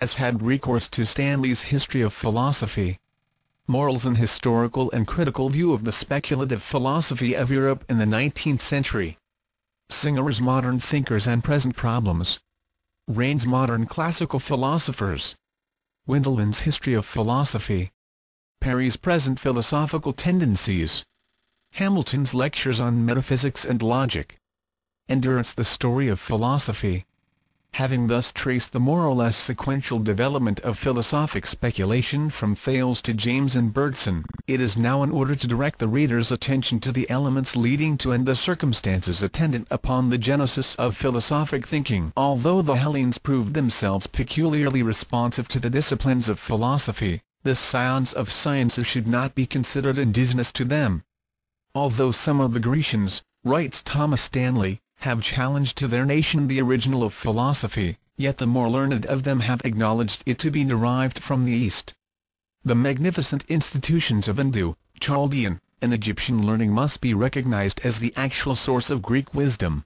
has had recourse to Stanley's History of Philosophy. Morals: an historical and critical view of the speculative philosophy of Europe in the 19th century. Singer's Modern Thinkers and Present Problems. Rain's Modern Classical Philosophers. Windelmann's History of Philosophy. Perry's Present Philosophical Tendencies. Hamilton's Lectures on Metaphysics and Logic. Endurance: the Story of Philosophy. Having thus traced the more or less sequential development of philosophic speculation from Thales to James and Bergson, it is now in order to direct the reader's attention to the elements leading to and the circumstances attendant upon the genesis of philosophic thinking. Although the Hellenes proved themselves peculiarly responsive to the disciplines of philosophy, the scions of sciences should not be considered indigenous to them. Although some of the Grecians, writes Thomas Stanley, have challenged to their nation the original of philosophy, yet the more learned of them have acknowledged it to be derived from the East. The magnificent institutions of Hindu, Chaldean, and Egyptian learning must be recognized as the actual source of Greek wisdom.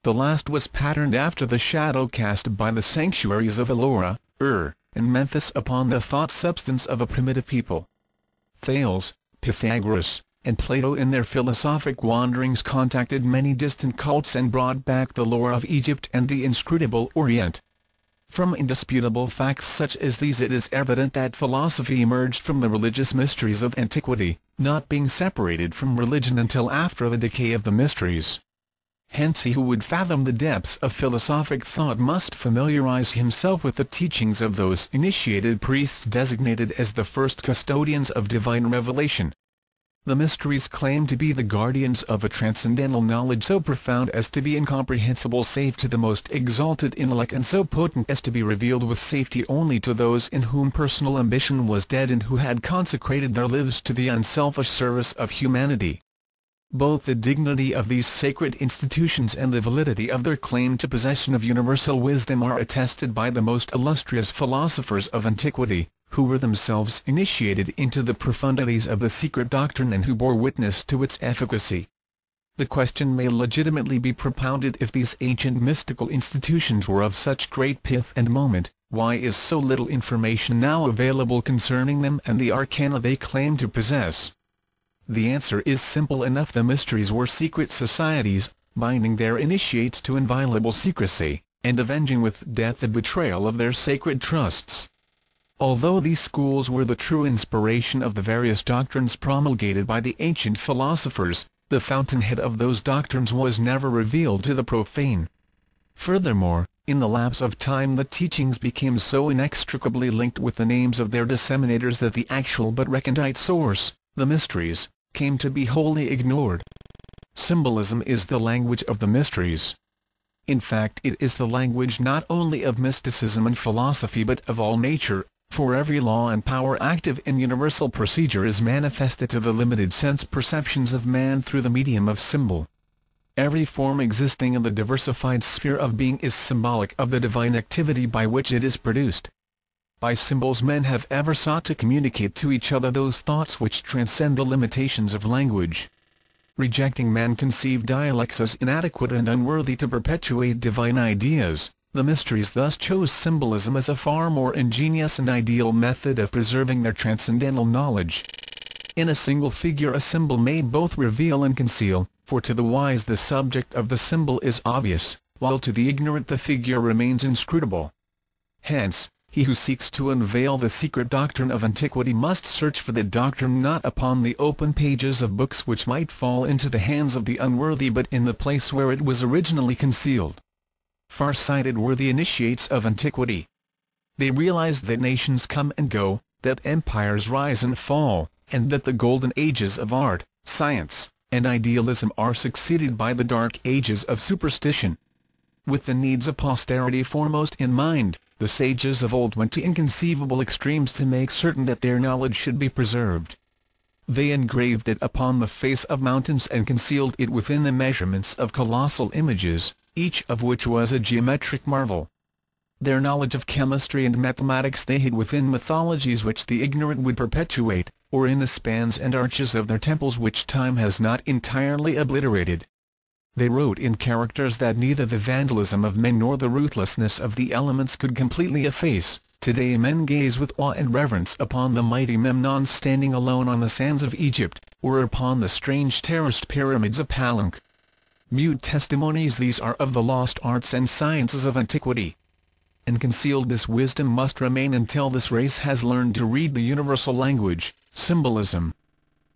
The last was patterned after the shadow cast by the sanctuaries of Ellora, and Memphis upon the thought-substance of a primitive people. Thales, Pythagoras, and Plato in their philosophic wanderings contacted many distant cults and brought back the lore of Egypt and the inscrutable Orient. From indisputable facts such as these it is evident that philosophy emerged from the religious mysteries of antiquity, not being separated from religion until after the decay of the mysteries. Hence he who would fathom the depths of philosophic thought must familiarize himself with the teachings of those initiated priests designated as the first custodians of divine revelation. The mysteries claim to be the guardians of a transcendental knowledge so profound as to be incomprehensible save to the most exalted intellect and so potent as to be revealed with safety only to those in whom personal ambition was dead and who had consecrated their lives to the unselfish service of humanity. Both the dignity of these sacred institutions and the validity of their claim to possession of universal wisdom are attested by the most illustrious philosophers of antiquity, who were themselves initiated into the profundities of the secret doctrine and who bore witness to its efficacy. The question may legitimately be propounded: if these ancient mystical institutions were of such great pith and moment, why is so little information now available concerning them and the arcana they claim to possess? The answer is simple enough: the mysteries were secret societies, binding their initiates to inviolable secrecy, and avenging with death the betrayal of their sacred trusts. Although these schools were the true inspiration of the various doctrines promulgated by the ancient philosophers, the fountainhead of those doctrines was never revealed to the profane. Furthermore, in the lapse of time the teachings became so inextricably linked with the names of their disseminators that the actual but recondite source, the mysteries, came to be wholly ignored. Symbolism is the language of the mysteries. In fact, it is the language not only of mysticism and philosophy but of all nature, for every law and power active in universal procedure is manifested to the limited sense perceptions of man through the medium of symbol. Every form existing in the diversified sphere of being is symbolic of the divine activity by which it is produced. By symbols men have ever sought to communicate to each other those thoughts which transcend the limitations of language. Rejecting man-conceived dialects as inadequate and unworthy to perpetuate divine ideas, the mysteries thus chose symbolism as a far more ingenious and ideal method of preserving their transcendental knowledge. In a single figure a symbol may both reveal and conceal, for to the wise the subject of the symbol is obvious, while to the ignorant the figure remains inscrutable. Hence, he who seeks to unveil the secret doctrine of antiquity must search for the doctrine not upon the open pages of books which might fall into the hands of the unworthy but in the place where it was originally concealed. Far-sighted were the initiates of antiquity. They realized that nations come and go, that empires rise and fall, and that the golden ages of art, science, and idealism are succeeded by the dark ages of superstition. With the needs of posterity foremost in mind, the sages of old went to inconceivable extremes to make certain that their knowledge should be preserved. They engraved it upon the face of mountains and concealed it within the measurements of colossal images, each of which was a geometric marvel. Their knowledge of chemistry and mathematics they hid within mythologies which the ignorant would perpetuate, or in the spans and arches of their temples which time has not entirely obliterated. They wrote in characters that neither the vandalism of men nor the ruthlessness of the elements could completely efface, Today men gaze with awe and reverence upon the mighty Memnon standing alone on the sands of Egypt, or upon the strange terraced pyramids of Palenque. Mute testimonies these are of the lost arts and sciences of antiquity. And concealed this wisdom must remain until this race has learned to read the universal language, symbolism.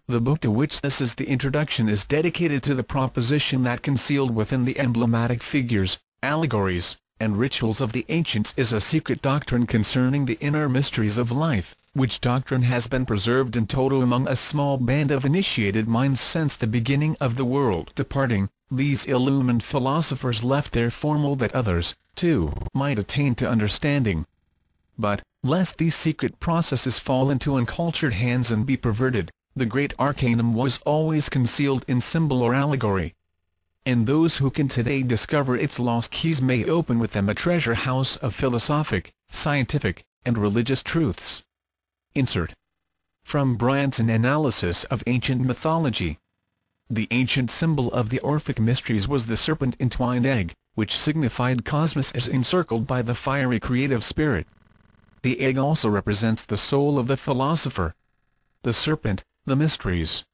The book to which this is the introduction is dedicated to the proposition that concealed within the emblematic figures, allegories, and rituals of the ancients is a secret doctrine concerning the inner mysteries of life, which doctrine has been preserved in toto among a small band of initiated minds since the beginning of the world. Departing, these illumined philosophers left their formal that others, too, might attain to understanding. But, lest these secret processes fall into uncultured hands and be perverted, the great arcanum was always concealed in symbol or allegory. And those who can today discover its lost keys may open with them a treasure house of philosophic, scientific, and religious truths. Insert. From Bryant's An Analysis of Ancient Mythology. The ancient symbol of the Orphic mysteries was the serpent-entwined egg, which signified cosmos as encircled by the fiery creative spirit. The egg also represents the soul of the philosopher. The serpent, the mysteries.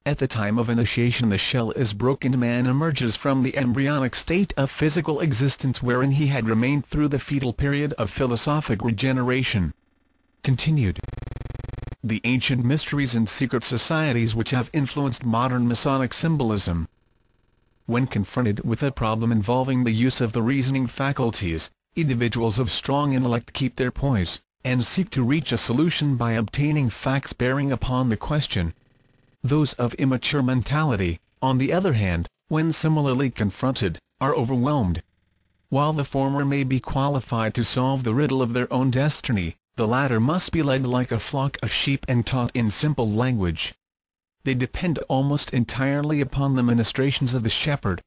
At the time of initiation the shell is broken, man emerges from the embryonic state of physical existence wherein he had remained through the fetal period of philosophic regeneration. Continued. The ancient mysteries and secret societies which have influenced modern Masonic symbolism. When confronted with a problem involving the use of the reasoning faculties, individuals of strong intellect keep their poise, and seek to reach a solution by obtaining facts bearing upon the question. Those of immature mentality, on the other hand, when similarly confronted, are overwhelmed. While the former may be qualified to solve the riddle of their own destiny, the latter must be led like a flock of sheep and taught in simple language. They depend almost entirely upon the ministrations of the shepherd.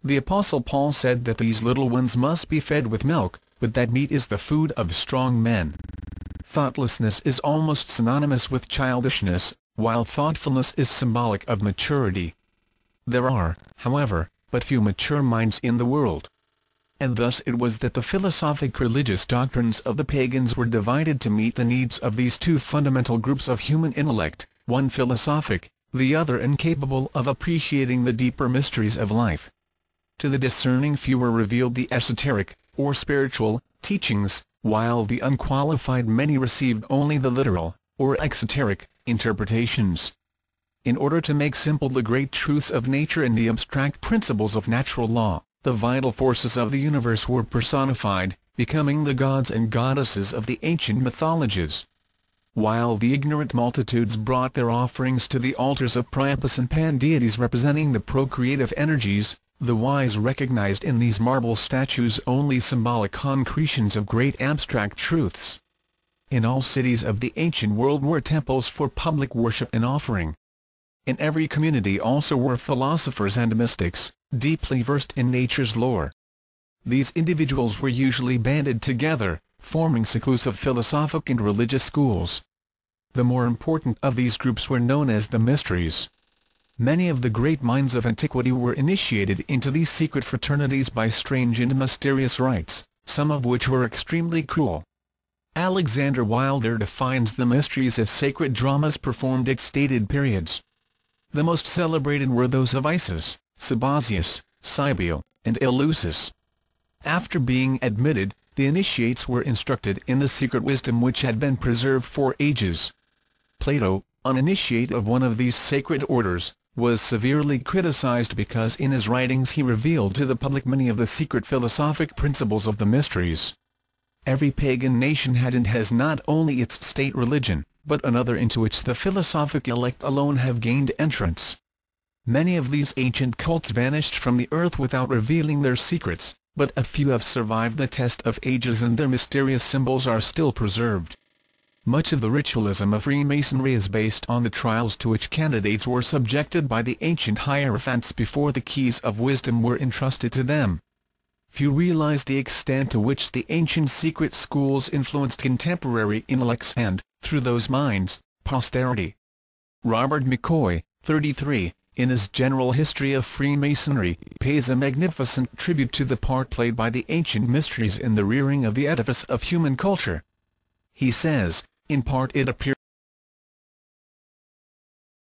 The Apostle Paul said that these little ones must be fed with milk, but that meat is the food of strong men. Thoughtlessness is almost synonymous with childishness, while thoughtfulness is symbolic of maturity. There are, however, but few mature minds in the world. And thus it was that the philosophic religious doctrines of the pagans were divided to meet the needs of these two fundamental groups of human intellect, one philosophic, the other incapable of appreciating the deeper mysteries of life. To the discerning few were revealed the esoteric, or spiritual, teachings, while the unqualified many received only the literal, or exoteric, interpretations. In order to make simple the great truths of nature and the abstract principles of natural law, the vital forces of the universe were personified, becoming the gods and goddesses of the ancient mythologies. While the ignorant multitudes brought their offerings to the altars of Priapus and Pan, deities representing the procreative energies, the wise recognized in these marble statues only symbolic concretions of great abstract truths. In all cities of the ancient world were temples for public worship and offering. In every community also were philosophers and mystics, deeply versed in nature's lore. These individuals were usually banded together, forming seclusive philosophic and religious schools. The more important of these groups were known as the mysteries. Many of the great minds of antiquity were initiated into these secret fraternities by strange and mysterious rites, some of which were extremely cruel. Alexander Wilder defines the mysteries as sacred dramas performed at stated periods. The most celebrated were those of Isis, Sabazius, Cybele, and Eleusis. After being admitted, the initiates were instructed in the secret wisdom which had been preserved for ages. Plato, an initiate of one of these sacred orders, was severely criticized because in his writings he revealed to the public many of the secret philosophic principles of the mysteries. Every pagan nation had and has not only its state religion, but another into which the philosophic elect alone have gained entrance. Many of these ancient cults vanished from the earth without revealing their secrets, but a few have survived the test of ages and their mysterious symbols are still preserved. Much of the ritualism of Freemasonry is based on the trials to which candidates were subjected by the ancient hierophants before the keys of wisdom were entrusted to them. Few realize the extent to which the ancient secret schools influenced contemporary intellects and, through those minds, posterity. Robert McCoy, 33, in his General History of Freemasonry, pays a magnificent tribute to the part played by the ancient mysteries in the rearing of the edifice of human culture. he says, in part it appears